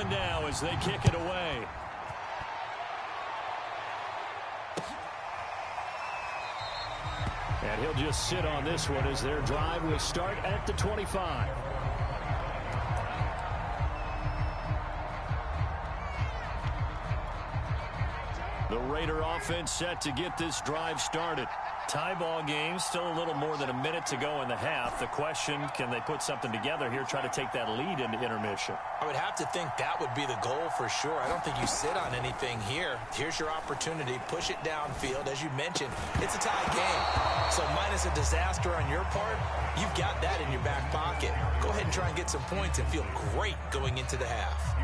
7 now as they kick it away. And he'll just sit on this one as their drive will start at the 25. The Raider offense set to get this drive started. Tie ball game, still a little more than a minute to go in the half. The question, can they put something together here, try to take that lead into intermission? I would have to think that would be the goal for sure. I don't think you sit on anything here. Here's your opportunity. Push it downfield. As you mentioned, it's a tie game. So minus a disaster on your part, you've got that in your back pocket. Go ahead and try and get some points and feel great going into the half.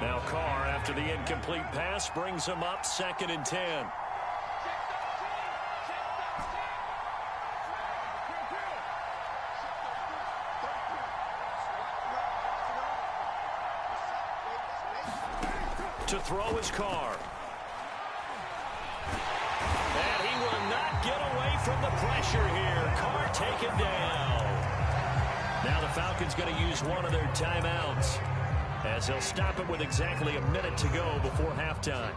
Now Carr, after the incomplete pass, brings him up 2nd and 10. To throw his Carr. And he will not get away from the pressure here. Carr taken down. Now the Falcons going to use one of their timeouts, as they'll stop it with exactly a minute to go before halftime.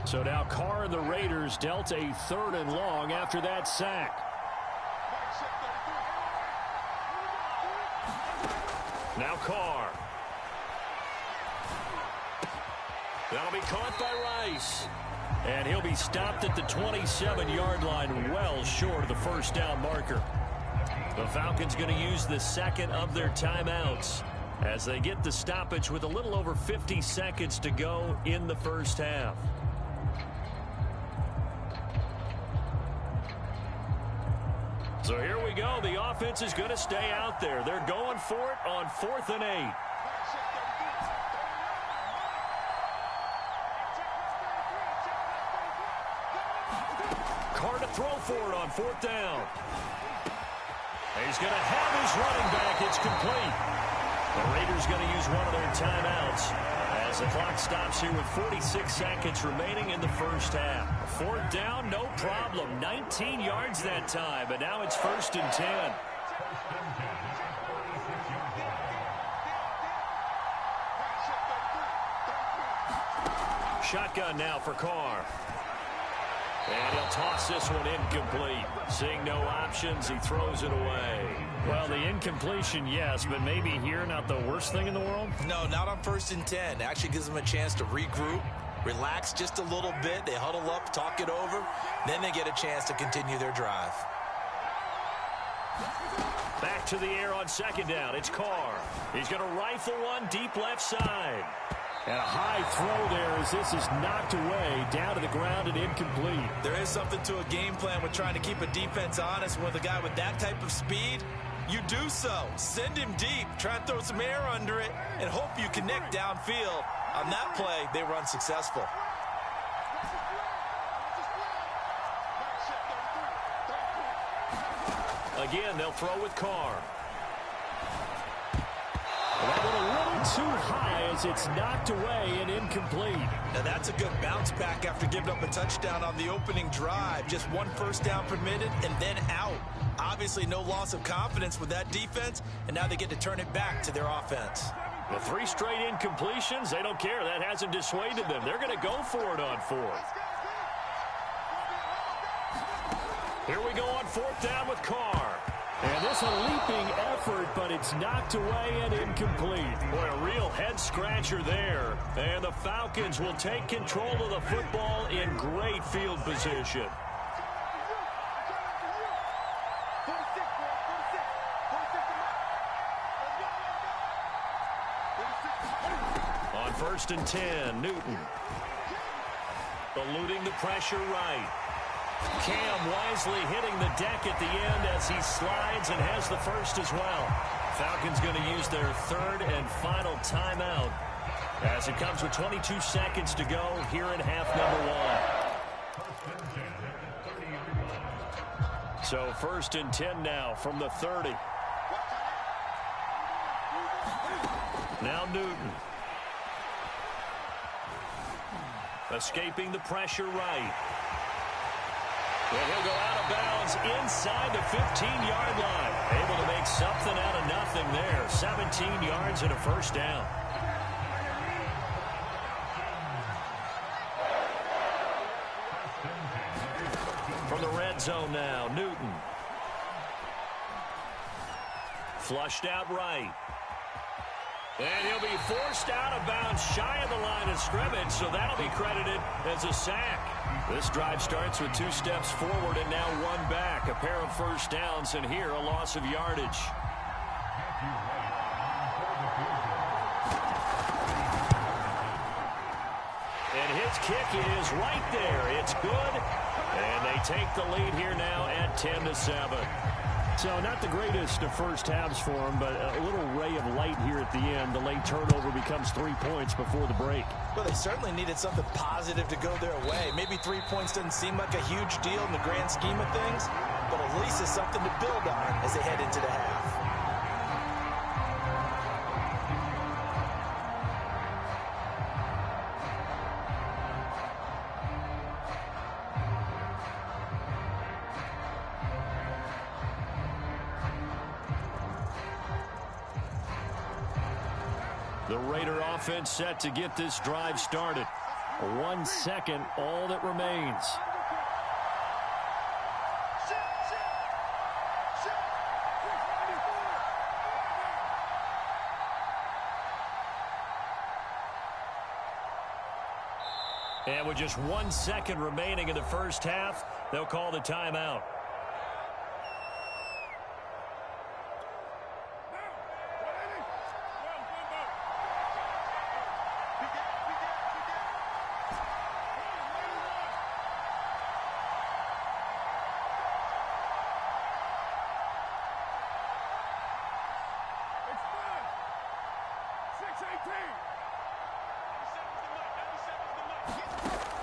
So now Carr and the Raiders dealt a 3rd and long after that sack. Now Carr. That'll be caught by Rice. And he'll be stopped at the 27-yard line, well short of the first down marker. The Falcons going to use the 2nd of their timeouts as they get the stoppage with a little over 50 seconds to go in the first half. So here we go. The offense is going to stay out there. They're going for it on 4th and 8. Carr to throw for it on 4th down. He's going to have his running back. It's complete. The Raiders going to use one of their timeouts as the clock stops here with 46 seconds remaining in the first half. 4th down, no problem. 19 yards that time, but now it's 1st and 10. Shotgun now for Carr. And he'll toss this one incomplete. Seeing no options, he throws it away. Well, the incompletion, yes, but maybe here not the worst thing in the world? No, not on 1st and 10. Actually gives them a chance to regroup, relax just a little bit. They huddle up, talk it over. Then they get a chance to continue their drive. Back to the air on 2nd down. It's Carr. He's going to rifle one deep left side. And a high throw there as this is knocked away, down to the ground and incomplete. There is something to a game plan with trying to keep a defense honest. With a guy with that type of speed, you do so. Send him deep, try and throw some air under it, and hope you connect downfield. On that play, they were unsuccessful. Again, they'll throw with Carr. That one a little too high as it's knocked away and incomplete. Now that's a good bounce back after giving up a touchdown on the opening drive. Just 1 first down permitted and then out. Obviously no loss of confidence with that defense, and now they get to turn it back to their offense. The 3 straight incompletions, they don't care. That hasn't dissuaded them. They're going to go for it on 4th. Here we go on 4th down with Carr. And this a leaping effort, but it's knocked away and incomplete. Boy, a real head-scratcher there. And the Falcons will take control of the football in great field position. On 1st and 10, Newton. Eluding the pressure right. Cam wisely hitting the deck at the end as he slides and has the first as well. Falcons going to use their 3rd and final timeout as it comes with 22 seconds to go here in half number 1. So 1st and 10 now from the 30. Now Newton. Escaping the pressure right. And he'll go out of bounds inside the 15-yard line. Able to make something out of nothing there. 17 yards and a first down. From the red zone now, Newton. Flushed out right. And he'll be forced out of bounds shy of the line of scrimmage, so that'll be credited as a sack. This drive starts with 2 steps forward and now 1 back. A pair of first downs, and here a loss of yardage. And his kick is right there. It's good. And they take the lead here now at 10-7. So not the greatest of first halves for him, but a little ray of light here at the end. The late turnover becomes 3 points before the break. Well, they certainly needed something positive to go their way. Maybe 3 points doesn't seem like a huge deal in the grand scheme of things, but at least it's something to build on as they head into the half. The Raider offense set to get this drive started. 1 second, all that remains. And with just 1 second remaining in the first half, they'll call the timeout.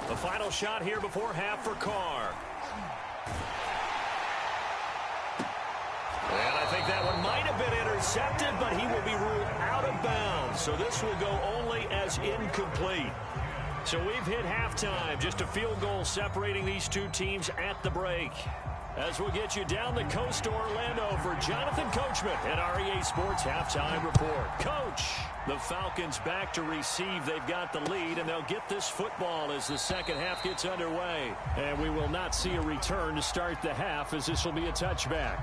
The final shot here before half for Carr. And I think that one might have been intercepted, but he will be ruled out of bounds. So this will go only as incomplete. So we've hit halftime. Just a field goal separating these two teams at the break. As we'll get you down the coast to Orlando for Jonathan Coachman at our EA Sports Halftime Report. Coach, the Falcons back to receive. They've got the lead, and they'll get this football as the second half gets underway. And we will not see a return to start the half, as this will be a touchback.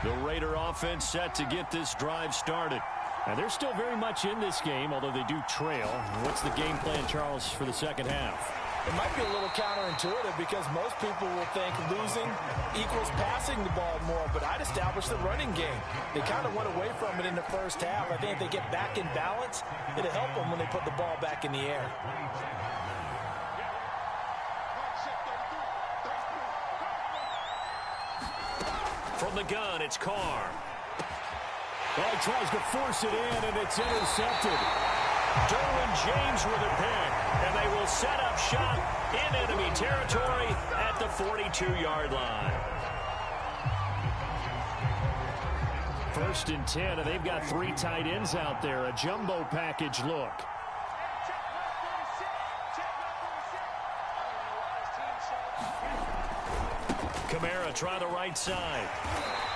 The Raider offense set to get this drive started. And they're still very much in this game, although they do trail. What's the game plan, Charles, for the second half? It might be a little counterintuitive because most people will think losing equals passing the ball more, but I'd establish the running game. They kind of went away from it in the first half. I think if they get back in balance, it'll help them when they put the ball back in the air. From the gun, it's Carr. Well, he tries to force it in, and it's intercepted. Derwin James with a pick, and they will set up shop in enemy territory at the 42-yard line. 1st and 10, and they've got 3 tight ends out there. A jumbo package look. Kamara try the right side.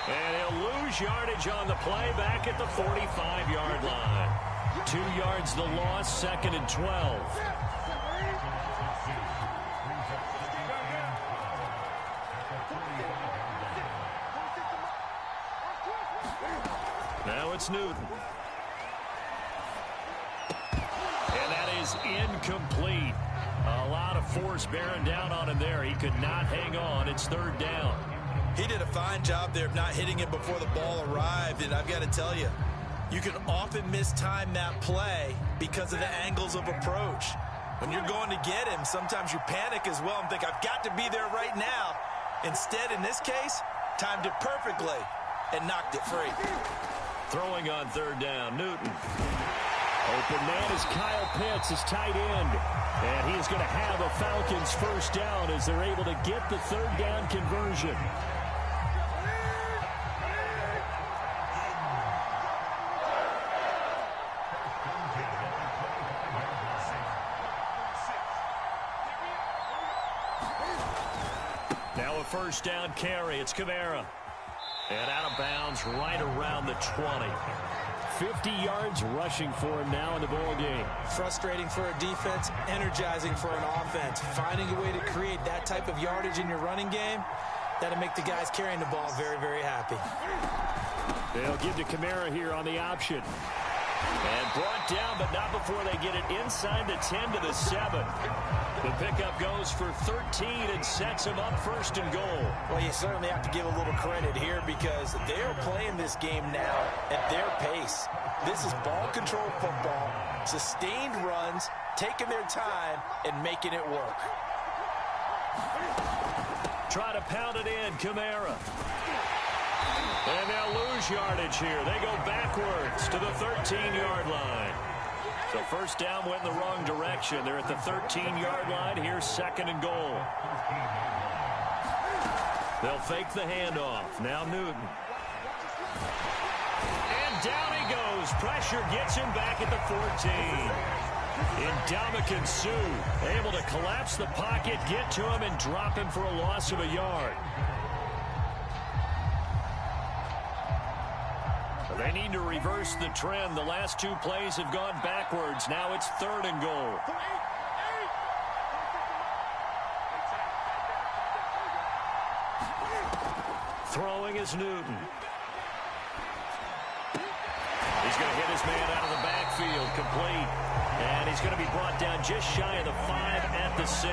And he'll lose yardage on the play back at the 45-yard line. 2 yards the loss, 2nd and 12. Now it's Newton. And that is incomplete. A lot of force bearing down on him there. He could not hang on. It's 3rd down. He did a fine job there of not hitting it before the ball arrived, and I've got to tell you, you can often mistime that play because of the angles of approach. When you're going to get him, sometimes you panic as well and think, I've got to be there right now. Instead, in this case, timed it perfectly and knocked it free. Throwing on 3rd down, Newton. Open man is Kyle Pitts, his tight end. And he's going to have a Falcons 1st down as they're able to get the 3rd down conversion. first down carry. It's Kamara. And out of bounds right around the 20. 50 yards rushing for him now in the ball game. Frustrating for a defense, energizing for an offense. Finding a way to create that type of yardage in your running game, that'll make the guys carrying the ball very, very happy. They'll give to Kamara here on the option. And brought down, but not before they get it inside the 10 to the 7. The pickup goes for 13 and sets him up first and goal. Well, you certainly have to give a little credit here because they are playing this game now at their pace. This is ball control football, sustained runs, taking their time, and making it work. Try to pound it in, Kamara. And they'll lose yardage here. They go backwards to the 13-yard line. So first down went in the wrong direction. They're at the 13-yard line. Here's second and goal. They'll fake the handoff. Now Newton. And down he goes. Pressure gets him back at the 14. Ndamukong Suh able to collapse the pocket, get to him, and drop him for a loss of a yard. They need to reverse the trend. The last two plays have gone backwards. Now it's third and goal. Throwing is Newton. He's going to hit his man out of the backfield, complete. And he's going to be brought down just shy of the 5 at the 6.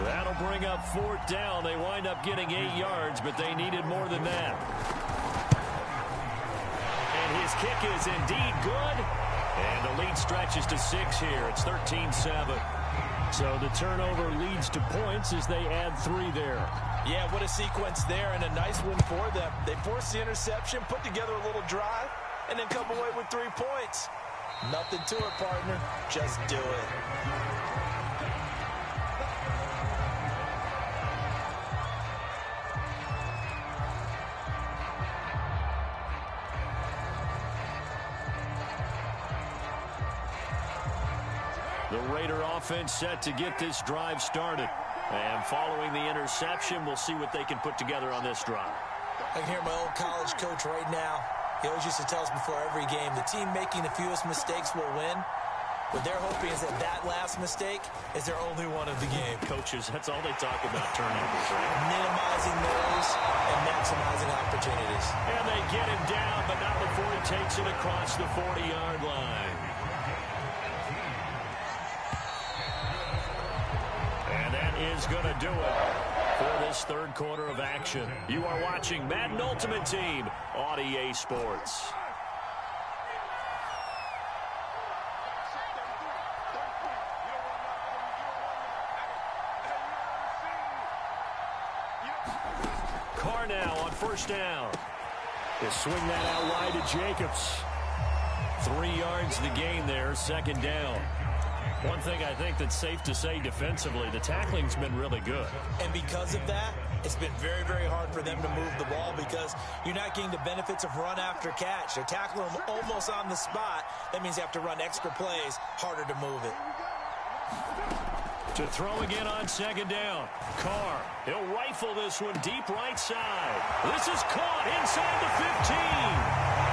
That'll bring up fourth down. They wind up getting 8 yards, but they needed more than that. His kick is indeed good, and the lead stretches to 6 here. It's 13-7. So the turnover leads to points as they add 3 there. Yeah, what a sequence there, and a nice one for them. They forced the interception, put together a little drive, and then come away with 3 points. Nothing to it, partner. Just do it. The Raider offense set to get this drive started. And following the interception, we'll see what they can put together on this drive. I can hear my old college coach right now. He always used to tell us before every game, the team making the fewest mistakes will win. What they're hoping is that last mistake is their only one of the game. Coaches, that's all they talk about, turnovers, right? Minimizing those and maximizing opportunities. And they get him down, but not before he takes it across the 40-yard line. Is going to do it for this third quarter of action. You are watching Madden Ultimate Team on EA Sports. Carr now on first down. They swing that out wide to Jacobs. 3 yards to gain there, second down. One thing I think that's safe to say defensively, the tackling's been really good. And because of that, it's been very, very hard for them to move the ball because you're not getting the benefits of run after catch. They're tackling them almost on the spot. That means you have to run extra plays, harder to move it. To throw again on second down. Carr, he'll rifle this one deep right side. This is caught inside the 15.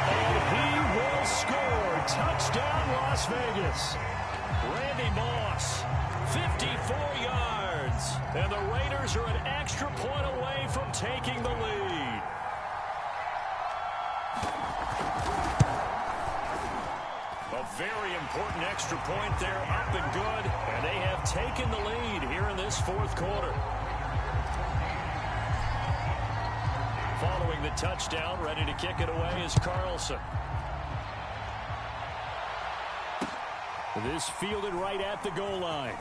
And he will score. Touchdown, Las Vegas. Randy Moss, 54 yards. And the Raiders are an extra point away from taking the lead. A very important extra point there, up and good. And they have taken the lead here in this fourth quarter. Following the touchdown, ready to kick it away is Carlson. This fielded right at the goal line.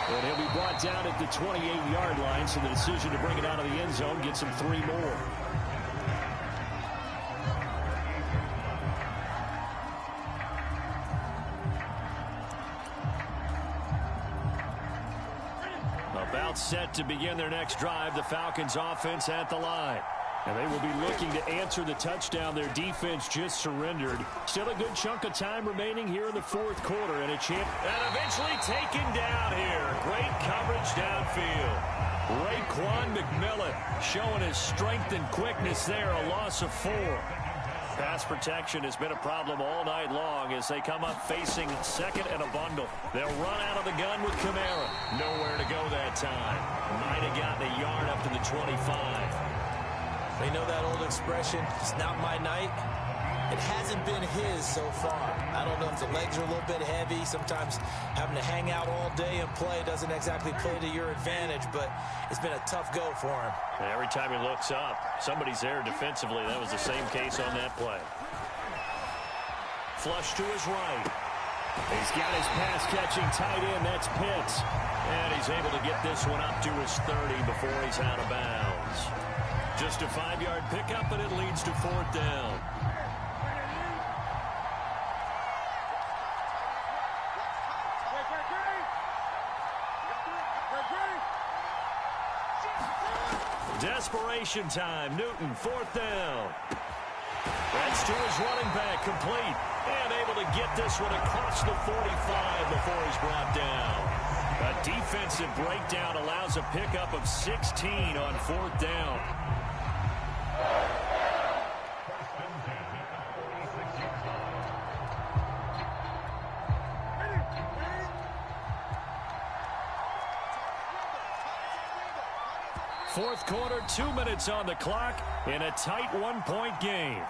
And he'll be brought down at the 28-yard line, so the decision to bring it out of the end zone gets him 3 more. About set to begin their next drive, the Falcons offense at the line. And they will be looking to answer the touchdown their defense just surrendered. Still a good chunk of time remaining here in the fourth quarter. And eventually taken down here. Great coverage downfield. Raekwon McMillan showing his strength and quickness there. A loss of 4. Pass protection has been a problem all night long as they come up facing second and a bundle. They'll run out of the gun with Kamara. Nowhere to go that time. Might have gotten a yard up to the 25. You know that old expression, it's not my night? It hasn't been his so far. I don't know if the legs are a little bit heavy. Sometimes having to hang out all day and play doesn't exactly play to your advantage, but it's been a tough go for him. And every time he looks up, somebody's there defensively. That was the same case on that play. Flush to his right. He's got his pass-catching tight end. That's Pitts. And he's able to get this one up to his 30 before he's out of bounds. Just a 5-yard pickup, and it leads to 4th down. Desperation time. Newton, 4th down. That's to his running back, complete. And able to get this one across the 45 before he's brought down. A defensive breakdown allows a pickup of 16 on 4th down. Fourth quarter, 2 minutes on the clock in a tight 1-point game.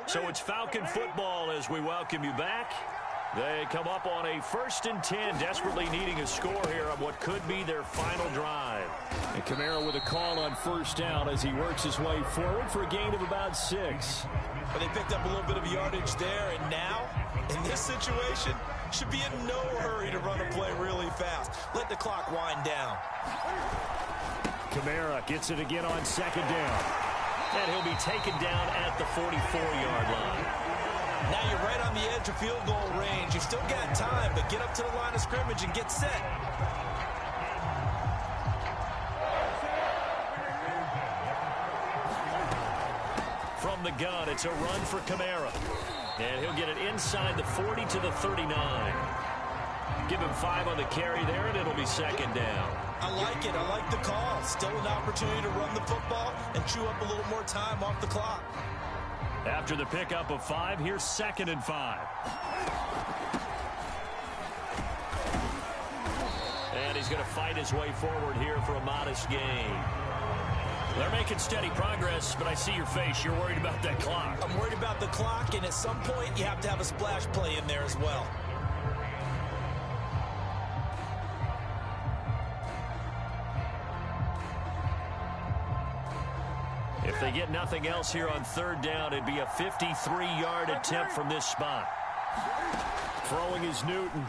So it's Falcon football as we welcome you back. They come up on a 1st and 10, desperately needing a score here on what could be their final drive. And Kamara with a call on 1st down as he works his way forward for a gain of about 6. But they picked up a little bit of yardage there, and now, in this situation, should be in no hurry to run a play really fast. Let the clock wind down. Kamara gets it again on 2nd down. And he'll be taken down at the 44-yard line. Now you're right on the edge of field goal range. You've still got time, but get up to the line of scrimmage and get set. From the gun, it's a run for Kamara. And he'll get it inside the 40 to the 39. Give him 5 on the carry there, and it'll be 2nd down. I like it. I like the call. Still an opportunity to run the football and chew up a little more time off the clock. After the pickup of 5, here's 2nd and 5. And he's going to fight his way forward here for a modest gain. They're making steady progress, but I see your face. You're worried about that clock. I'm worried about the clock, and at some point you have to have a splash play in there as well. If they get nothing else here on 3rd down, it'd be a 53-yard attempt from this spot. Throwing is Newton.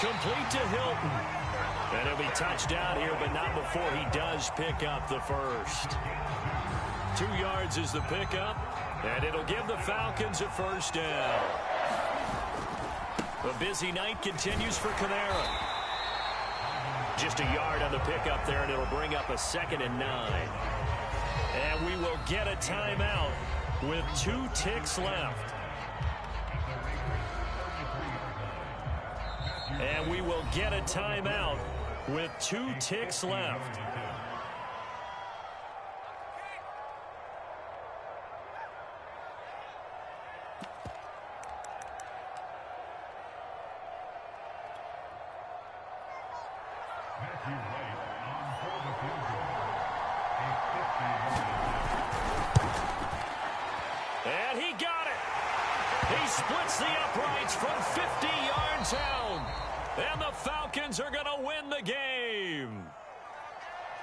Complete to Hilton. And he'll be touched down here, but not before he does pick up the first. 2 yards is the pickup, and it'll give the Falcons a 1st down. The busy night continues for Kamara. Just a yard on the pickup there, and it'll bring up a 2nd and 9. And we will get a timeout with 2 ticks left. And we will get a timeout with 2 ticks left. And he got it. He splits the uprights from 50 yards out. And the Falcons are going to win the game.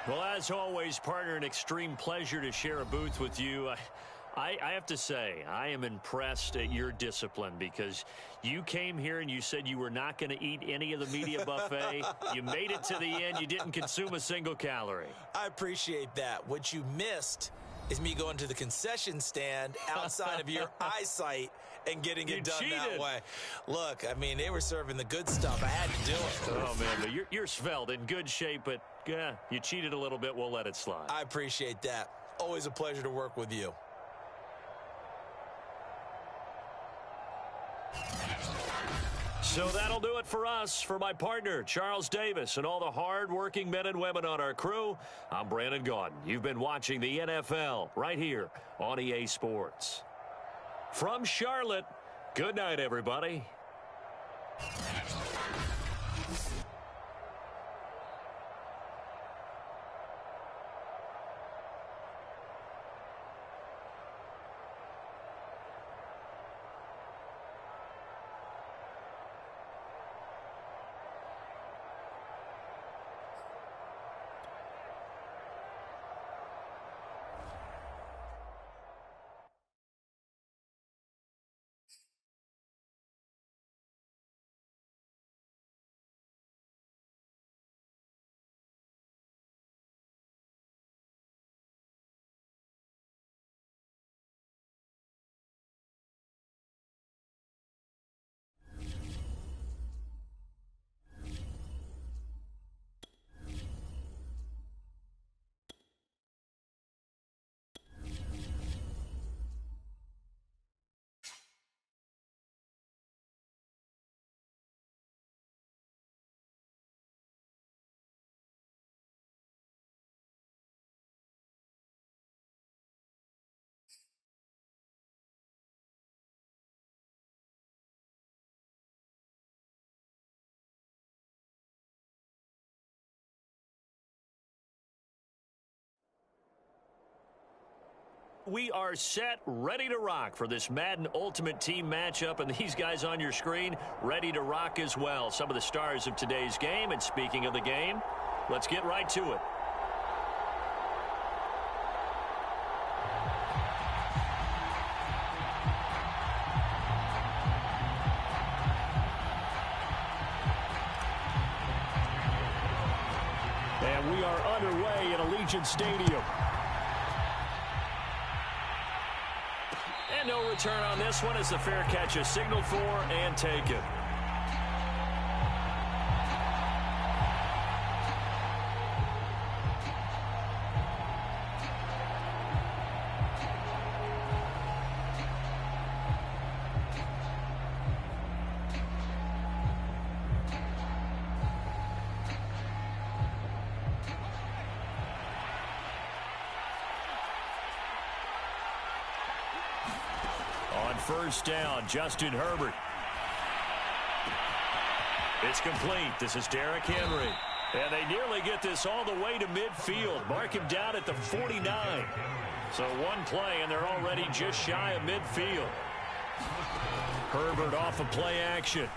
Well, as always, partner, an extreme pleasure to share a booth with you. I have to say, I am impressed at your discipline because you came here and you said you were not going to eat any of the media buffet. You made it to the end. You didn't consume a single calorie. I appreciate that. What you missed is me going to the concession stand outside of your eyesight and getting it done that way. Look, I mean, they were serving the good stuff. I had to do it. Oh, man, but you're svelte, in good shape, but you cheated a little bit. We'll let it slide. I appreciate that. Always a pleasure to work with you. So that'll do it for us. For my partner, Charles Davis, and all the hard-working men and women on our crew, I'm Brandon Gaudin. You've been watching the NFL right here on EA Sports. From Charlotte, good night, everybody. We are set, ready to rock for this Madden Ultimate Team matchup, and these guys on your screen ready to rock as well. Some of the stars of today's game, and speaking of the game, let's get right to it. And we are underway at Allegiant Stadium. And no return on this one as the fair catch is signaled for and taken. First down, Justin Herbert. It's complete. This is Derrick Henry. And they nearly get this all the way to midfield. Mark him down at the 49. So one play, and they're already just shy of midfield. Herbert off of play action.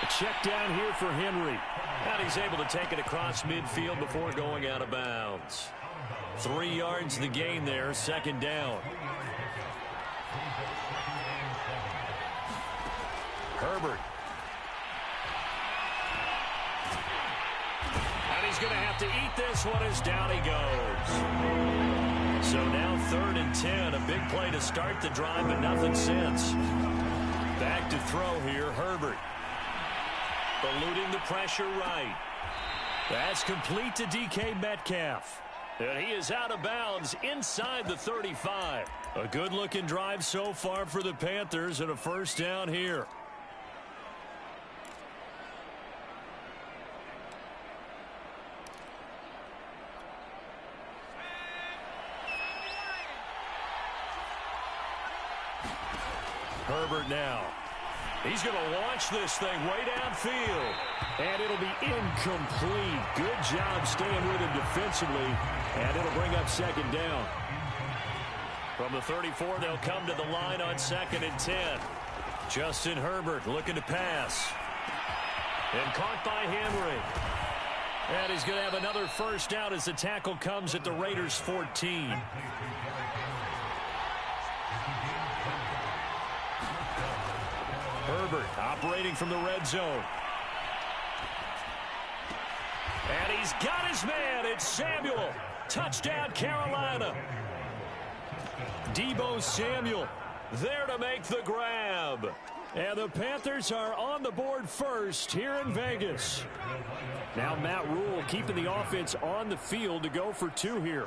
A check down here for Henry. And he's able to take it across midfield before going out of bounds. 3 yards the gain there, second down. Herbert. And he's going to have to eat this one as down he goes. So now 3rd and 10. A big play to start the drive, but nothing since. Back to throw here, Herbert. Eluding the pressure right. That's complete to DK Metcalf. And he is out of bounds inside the 35. A good-looking drive so far for the Panthers, and a first down here. Herbert now. He's going to launch this thing way downfield. And it'll be incomplete. Good job staying with him defensively. And it'll bring up second down. From the 34, they'll come to the line on 2nd and 10. Justin Herbert looking to pass. And caught by Henry. And he's going to have another first down as the tackle comes at the Raiders' 14. Herbert operating from the red zone. And he's got his man. It's Samuel. Touchdown, Carolina. Deebo Samuel there to make the grab. And the Panthers are on the board first here in Vegas. Now Matt Rule keeping the offense on the field to go for 2 here.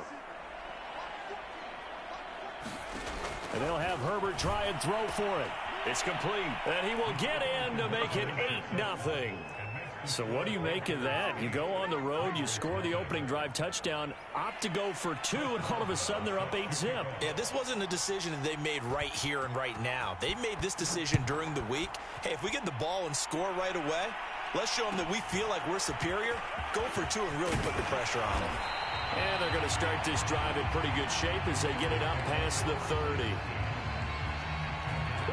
And they'll have Herbert try and throw for it. It's complete. And he will get in to make it 8-0. So what do you make of that? You go on the road, you score the opening drive touchdown, opt to go for 2, and all of a sudden they're up 8-zip. Yeah, this wasn't a decision that they made right here and right now. They made this decision during the week. Hey, if we get the ball and score right away, let's show them that we feel like we're superior. Go for 2 and really put the pressure on them. And they're going to start this drive in pretty good shape as they get it up past the 30.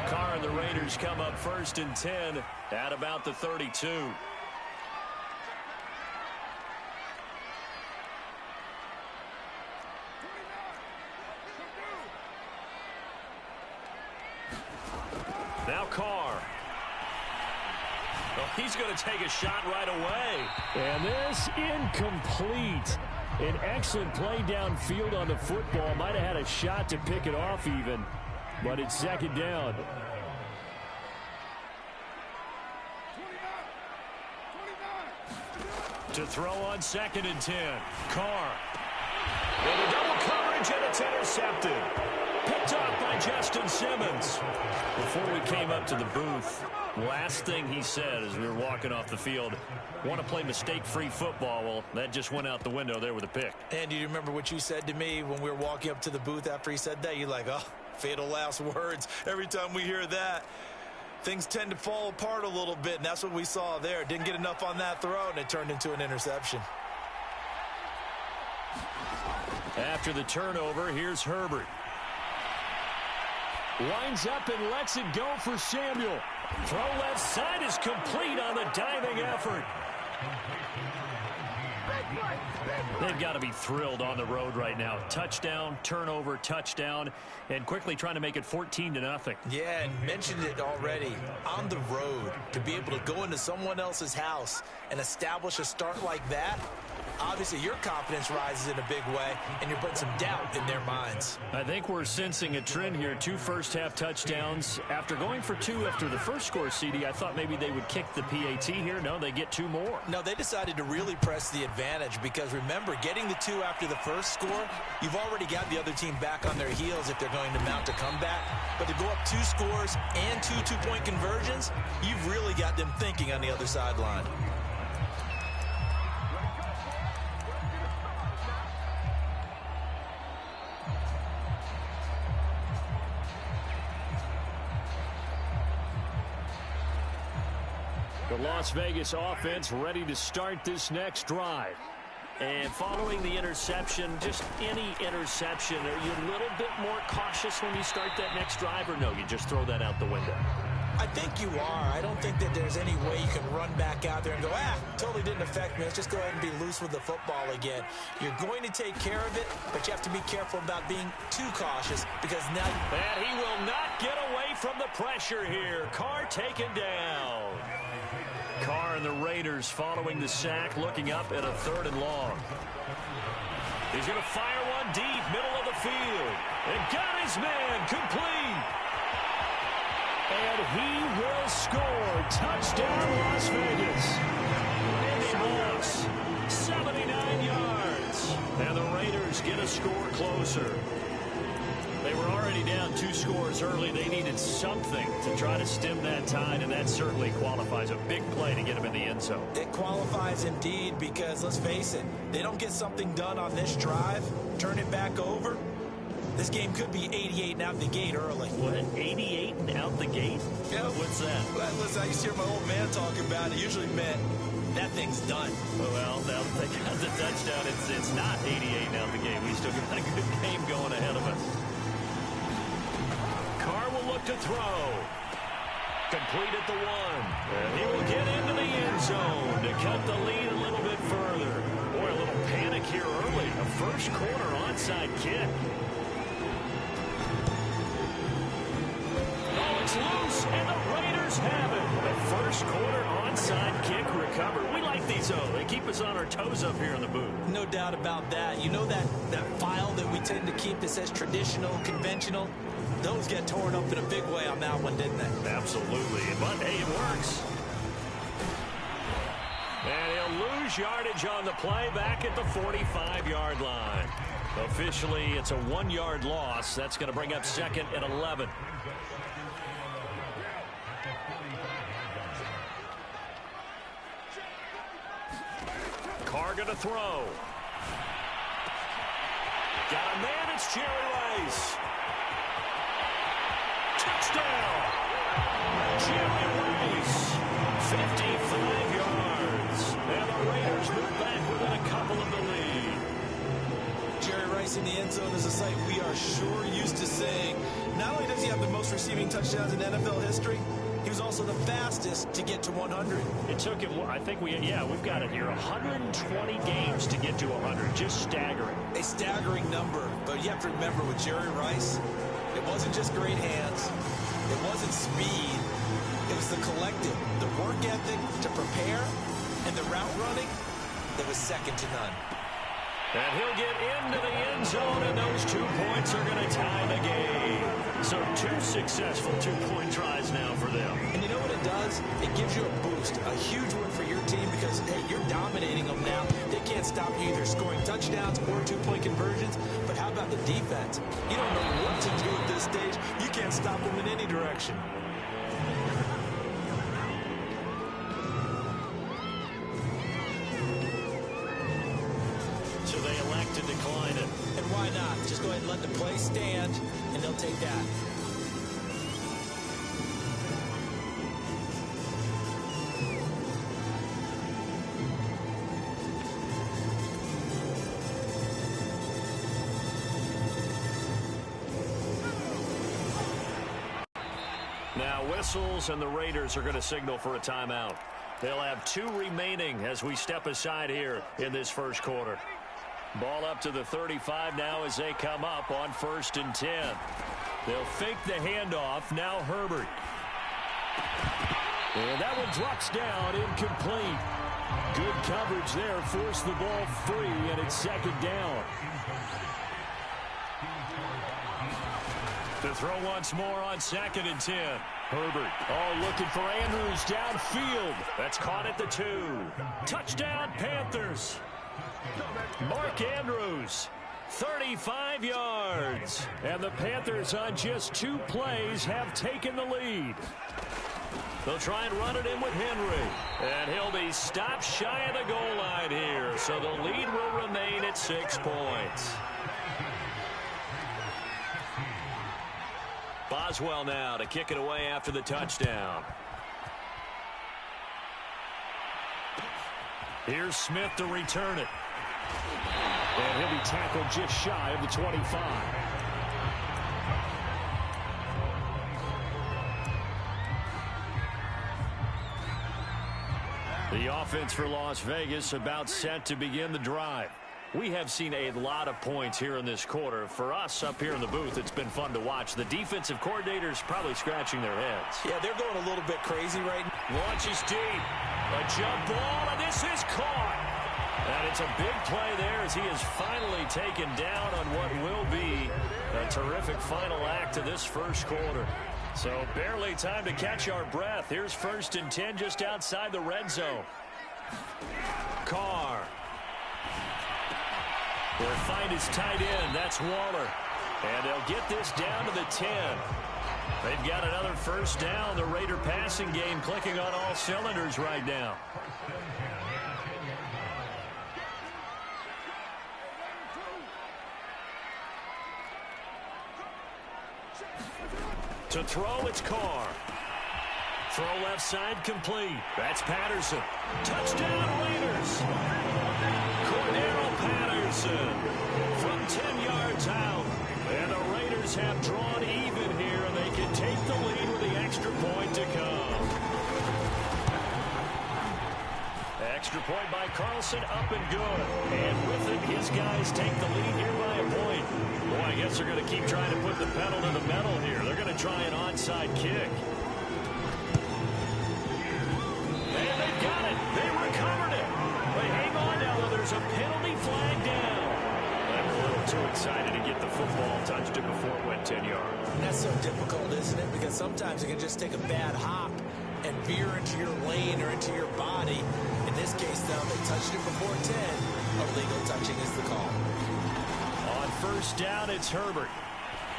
Carr and the Raiders come up 1st and 10 at about the 32. Now Carr. Oh, he's going to take a shot right away. And this incomplete. An excellent play downfield on the football. Might have had a shot to pick it off even. But it's 2nd down. To throw on 2nd and 10. Carr. With a double coverage, and it's intercepted. Picked off by Justin Simmons. Before we came up to the booth, last thing he said as we were walking off the field, want to play mistake-free football. Well, that just went out the window there with a pick. And do you remember what you said to me when we were walking up to the booth after he said that? You're like, oh, fatal last words. Every time we hear that, things tend to fall apart a little bit, and that's what we saw there. Didn't get enough on that throw, and it turned into an interception. After the turnover, here's Herbert. Winds up and lets it go for Samuel. Throw left side is complete on the diving effort. They've got to be thrilled on the road right now. Touchdown, turnover, touchdown, and quickly trying to make it 14-0. Yeah, and mentioned it already. On the road, to be able to go into someone else's house and establish a start like that, obviously your confidence rises in a big way, and you're putting some doubt in their minds. I think we're sensing a trend here. 2 first-half touchdowns. After going for 2 after the first score, CD, I thought maybe they would kick the PAT here. No, they get 2 more. No, they decided to really press the advantage because, remember, getting the 2 after the first score, you've already got the other team back on their heels if they're going to mount a comeback. But to go up 2 scores and 2 two-point conversions, you've really got them thinking on the other sideline. The Las Vegas offense ready to start this next drive. And following the interception, just any interception, are you a little bit more cautious when you start that next drive, or no, you just throw that out the window? I think you are. I don't think that there's any way you can run back out there and go, totally didn't affect me. Let's just go ahead and be loose with the football again. You're going to take care of it, but you have to be careful about being too cautious because now... And he will not get away from the pressure here. Carr taken down. Carr and the Raiders following the sack, looking up at a 3rd and long. He's going to fire one deep, middle of the field. And got his man complete. And he will score. Touchdown, Las Vegas. Randy Moss, 79 yards. And the Raiders get a score closer. They were already down 2 scores early. They needed something to try to stem that tide, and that certainly qualifies. A big play to get them in the end zone. It qualifies indeed because, let's face it, they don't get something done on this drive, turn it back over. This game could be 88 and out the gate early. What, 88 and out the gate? Yeah. What's that? Well, listen, I used to hear my old man talking about it. Usually meant that thing's done. Well, now they got the touchdown. It's not 88 and out the gate. We still got a good game going ahead of us. Carr will look to throw. Complete at the 1. And he will get into the end zone to cut the lead a little bit further. Boy, a little panic here early. A first quarter onside kick. Oh, it's loose, and the Raiders have it. The first quarter onside kick recovered. We like these, though. They keep us on our toes up here in the booth. No doubt about that. You know that file that we tend to keep that says traditional, conventional? Those get torn up in a big way on that one, didn't they? Absolutely. But, hey, it works. And he'll lose yardage on the play back at the 45-yard line. Officially, it's a 1-yard loss. That's going to bring up second and 11. Carr going to throw. Got a man, it's Jerry Rice. Touchdown! Jerry Rice, 55 yards. And the Raiders move back within a couple of the lead. Jerry Rice in the end zone is a sight we are sure used to seeing. Not only does he have the most receiving touchdowns in NFL history, he was also the fastest to get to 100. It took him, I think we've got it here, 120 games to get to 100. Just staggering. A staggering number, but you have to remember with Jerry Rice, it wasn't just great hands. It wasn't speed. It was the collective, the work ethic to prepare, and the route running that was second to none. And he'll get into the end zone, and those 2 points are going to tie the game. So 2 successful two-point tries now for them. And you know what it does? It gives you a boost, a huge win for your team because, hey, you're dominating them now. They can't stop you either scoring touchdowns or two-point conversions. But how about the defense? You don't know what to do at this stage. You can't stop them in any direction. So they elect to decline it. And why not? Just go ahead and let the play stand, and they'll take that. Now whistles, and the Raiders are going to signal for a timeout. They'll have 2 remaining as we step aside here in this first quarter. Ball up to the 35 now as they come up on 1st and 10. They'll fake the handoff. Now Herbert. And that one drops down, incomplete. Good coverage there. Forced the ball free, and it's 2nd down. To throw once more on 2nd and 10. Herbert, looking for Andrews downfield. That's caught at the 2. Touchdown, Panthers. Mark Andrews, 35 yards. And the Panthers on just 2 plays have taken the lead. They'll try and run it in with Henry. And he'll be stopped shy of the goal line here. So the lead will remain at 6 points. Boswell now to kick it away after the touchdown. Here's Smith to return it. And he'll be tackled just shy of the 25. The offense for Las Vegas about set to begin the drive. We have seen a lot of points here in this quarter. For us up here in the booth, it's been fun to watch. The defensive coordinators probably scratching their heads. Yeah, they're going a little bit crazy right now. Launches deep. A jump ball, and this is caught. And it's a big play there as he is finally taken down on what will be a terrific final act to this first quarter. So barely time to catch our breath. Here's 1st and 10 just outside the red zone. Carr. They'll find his tight end. That's Waller. And they'll get this down to the 10. They've got another 1st down. The Raider passing game clicking on all cylinders right now. To throw, it's Carr. Throw left side complete. That's Patterson. Touchdown, Raiders. Cordero Patterson from 10 yards out. And the Raiders have drawn even here, and they can take the lead with the extra point to come. Extra point by Carlson, up and good. And with it, his guys take the lead here by a point. Boy, I guess they're going to keep trying to put the pedal to the metal here. They're going to try an onside kick. And they've got it. They recovered it. But hang on now, though. There's a penalty flag down. I'm a little too excited to get the football, touched it before it went 10 yards. That's so difficult, isn't it? Because sometimes it can just take a bad hop and veer into your lane or into your body. In this case, though, they touched it before 10. Illegal touching is the call. On first down, it's Herbert.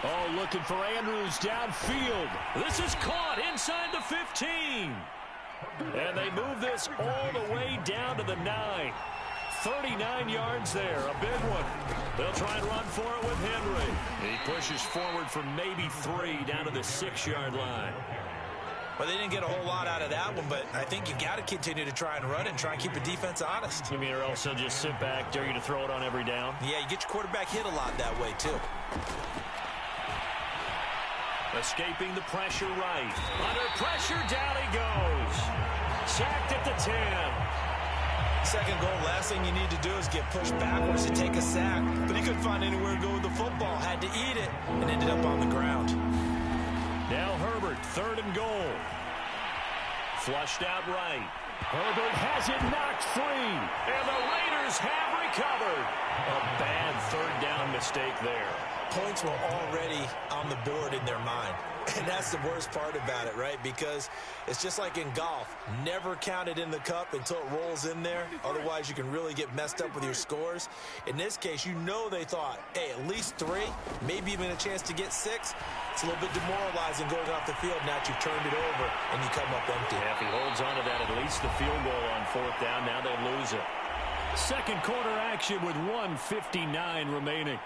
Oh, looking for Andrews downfield. This is caught inside the 15. And they move this all the way down to the 9. 39 yards there, a big one. They'll try and run for it with Henry. He pushes forward for maybe 3 down to the 6-yard line. Well, they didn't get a whole lot out of that one, but I think you got to continue to try and run and try and keep the defense honest. You mean, or else they'll just sit back, dare you to throw it on every down? Yeah, you get your quarterback hit a lot that way, too. Escaping the pressure right. Under pressure, down he goes. Sacked at the 10. Second goal, last thing you need to do is get pushed backwards to take a sack. But he couldn't find anywhere to go with the football. Had to eat it and ended up on the ground. Now Herbert, 3rd and goal. Flushed out right. Herbert has it knocked free. And the Raiders have recovered. A bad 3rd down mistake there. Points were already on the board in their mind. And that's the worst part about it, right? Because it's just like in golf. Never count it in the cup until it rolls in there. Otherwise, you can really get messed up with your scores. In this case, you know they thought, hey, at least 3, maybe even a chance to get 6. It's a little bit demoralizing going off the field now that you've turned it over and you come up empty. Yeah, if he holds on to that, at least the field goal on 4th down. Now they lose it. Second quarter action with 1:59 remaining.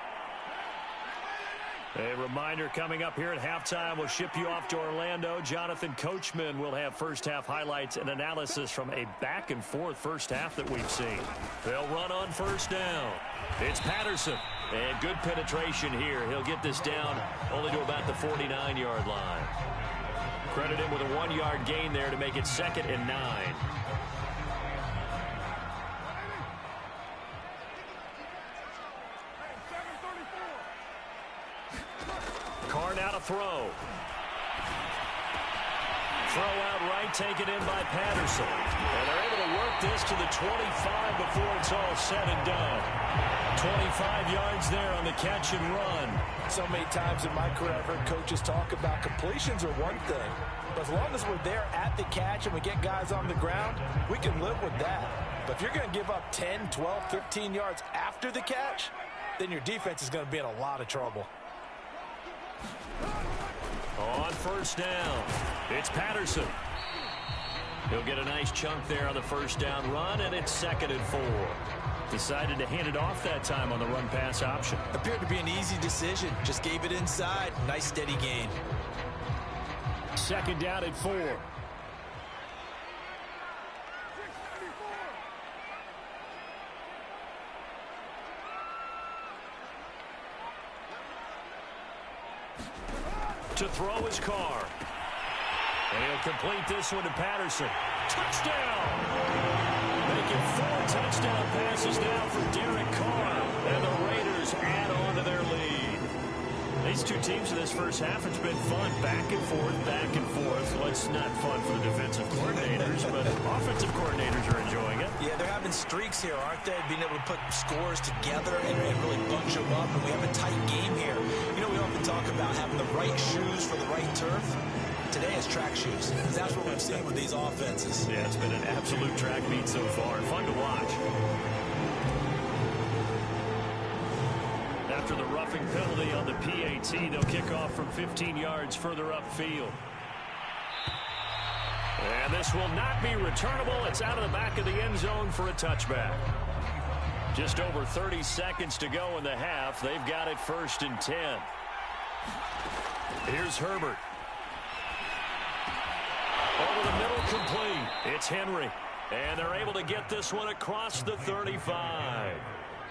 A reminder coming up here at halftime. We'll ship you off to Orlando. Jonathan Coachman will have first-half highlights and analysis from a back-and-forth first half that we've seen. They'll run on first down. It's Patterson. And good penetration here. He'll get this down only to about the 49-yard line. Credit him with a 1-yard gain there to make it 2nd and 9. Carr now to throw. Throw out right, taken in by Patterson. And they're able to work this to the 25 before it's all said and done. 25 yards there on the catch and run. So many times in my career I've heard coaches talk about completions are one thing. But as long as we're there at the catch and we get guys on the ground, we can live with that. But if you're going to give up 10, 12, 15 yards after the catch, then your defense is going to be in a lot of trouble. On first down, it's Patterson. He'll get a nice chunk there on the first down run, and it's 2nd and 4. Decided to hand it off that time on the run-pass option. Appeared to be an easy decision. Just gave it inside. Nice steady gain. 2nd down at 4. To throw his Carr. And he'll complete this one to Patterson. Touchdown! Making 4 touchdown passes now for Derek Carr. And the Raiders add on to their lead. These two teams in this first half, it's been fun. Back and forth, back and forth. Well, it's not fun for the defensive coordinators, but offensive coordinators are enjoying it. Yeah, they're having streaks here, aren't they? Being able to put scores together and really bunch them up. And we have a tight game here. You know, we often talk about having the right shoes for the right turf. Today is track shoes. That's what we've seen with these offenses. Yeah, it's been an absolute track meet so far. Fun to watch. After the roughing penalty on the PAT, they'll kick off from 15 yards further upfield. And this will not be returnable. It's out of the back of the end zone for a touchback. Just over 30 seconds to go in the half. They've got it 1st and 10. Here's Herbert. Over the middle, complete. It's Henry. And they're able to get this one across the 35.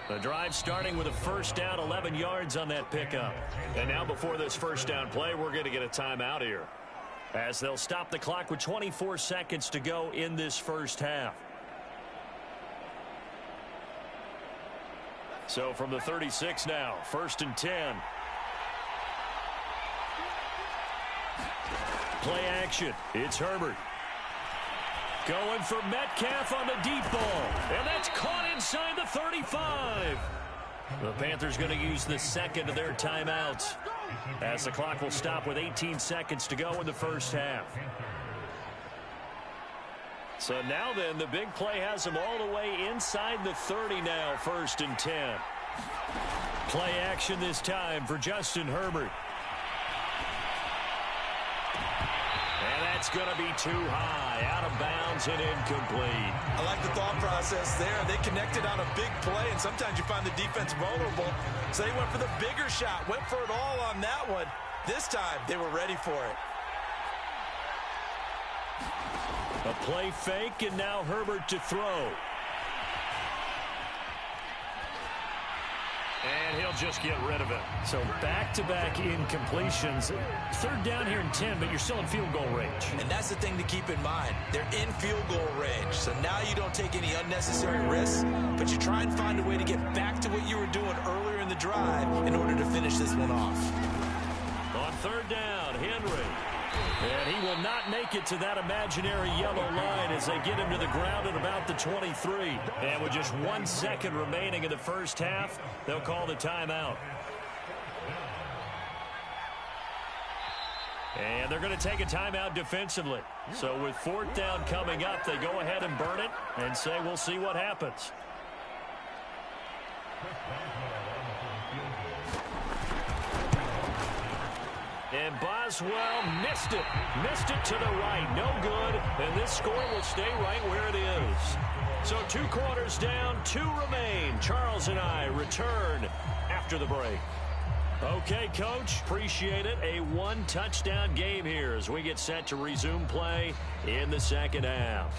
The drive starting with a first down, 11 yards on that pickup. And now before this first down play, we're going to get a timeout here, as they'll stop the clock with 24 seconds to go in this first half. So from the 36 now, 1st and 10. Play action. It's Herbert. Going for Metcalf on the deep ball. And that's caught inside the 35. The Panthers going to use the second of their timeouts, as the clock will stop with 18 seconds to go in the first half. So now then, the big play has them all the way inside the 30 now, 1st and 10. Play action this time for Justin Herbert. And that's going to be too high, out of bounds and incomplete. I like the thought process there. They connected on a big play, and sometimes you find the defense vulnerable. So they went for the bigger shot, went for it all on that one. This time, they were ready for it. A play fake, and now Herbert to throw. And he'll just get rid of it. So back-to-back incompletions. 3rd down here and 10, but you're still in field goal range. And that's the thing to keep in mind. They're in field goal range. So now you don't take any unnecessary risks, but you try and find a way to get back to what you were doing earlier in the drive in order to finish this one off. On 3rd down, Henry. And he will not make it to that imaginary yellow line as they get him to the ground at about the 23. And with just 1 second remaining in the first half, they'll call the timeout. And they're going to take a timeout defensively. So with 4th down coming up, they go ahead and burn it and say, we'll see what happens. And Boswell missed it. Missed it to the right. No good. And this score will stay right where it is. So 2 quarters down, 2 remain. Charles and I return after the break. Okay, Coach. Appreciate it. A 1-touchdown game here as we get set to resume play in the second half.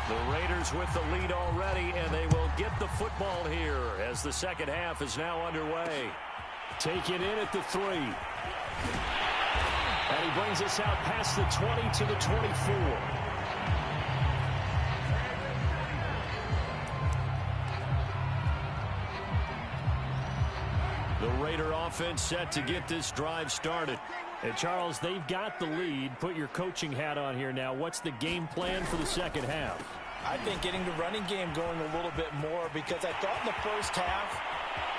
The Raiders with the lead already, and they will get the football here as the second half is now underway. Take it in at the 3. And he brings us out past the 20 to the 24. The Raider offense set to get this drive started. And Charles, they've got the lead. Put your coaching hat on here now. What's the game plan for the second half? I think getting the running game going a little bit more, because I thought in the first half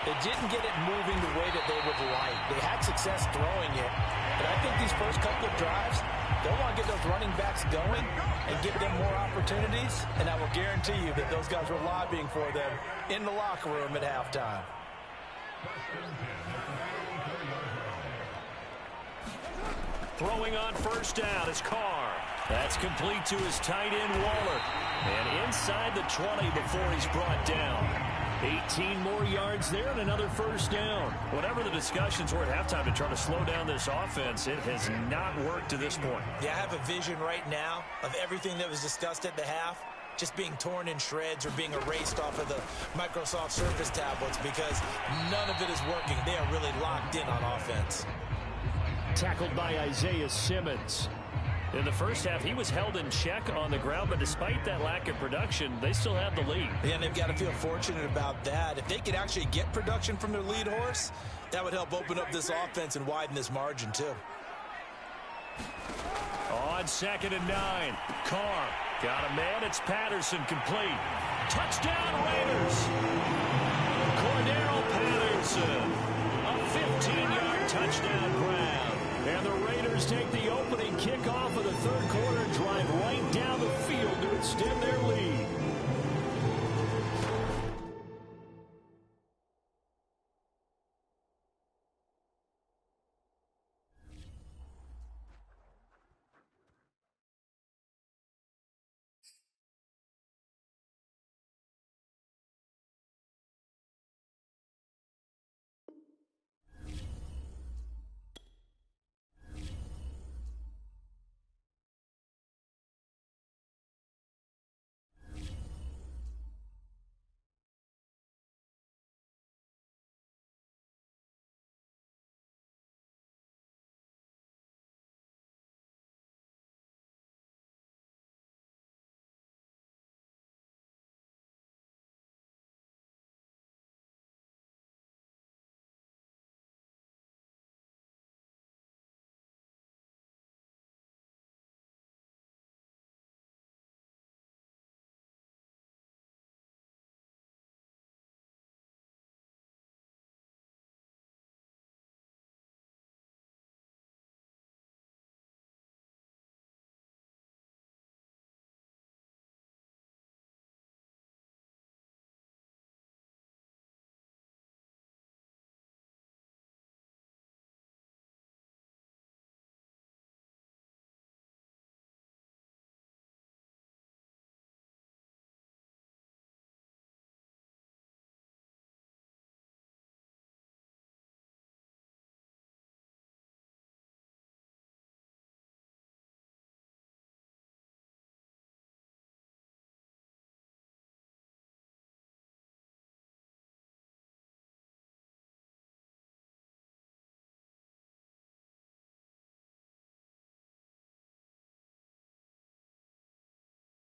they didn't get it moving the way that they would like. They had success throwing it, but I think these first couple of drives, they'll want to get those running backs going and give them more opportunities, and I will guarantee you that those guys were lobbying for them in the locker room at halftime. Throwing on 1st down is Carr. That's complete to his tight end, Waller. And inside the 20 before he's brought down. 18 more yards there and another 1st down. Whatever the discussions were at halftime to try to slow down this offense, it has not worked to this point. Yeah, I have a vision right now of everything that was discussed at the half just being torn in shreds or being erased off of the Microsoft Surface tablets, because none of it is working. They are really locked in on offense. Tackled by Isaiah Simmons. In the first half, he was held in check on the ground, but despite that lack of production, they still have the lead. Yeah, and they've got to feel fortunate about that. If they could actually get production from their lead horse, that would help open up this offense and widen this margin, too. On 2nd and 9, Carr got a man. It's Patterson, complete. Touchdown, Raiders. Cordero Patterson, a 15-yard touchdown grab. And the Raiders take the opening kickoff of the 3rd quarter, drive right down the field to extend their lead.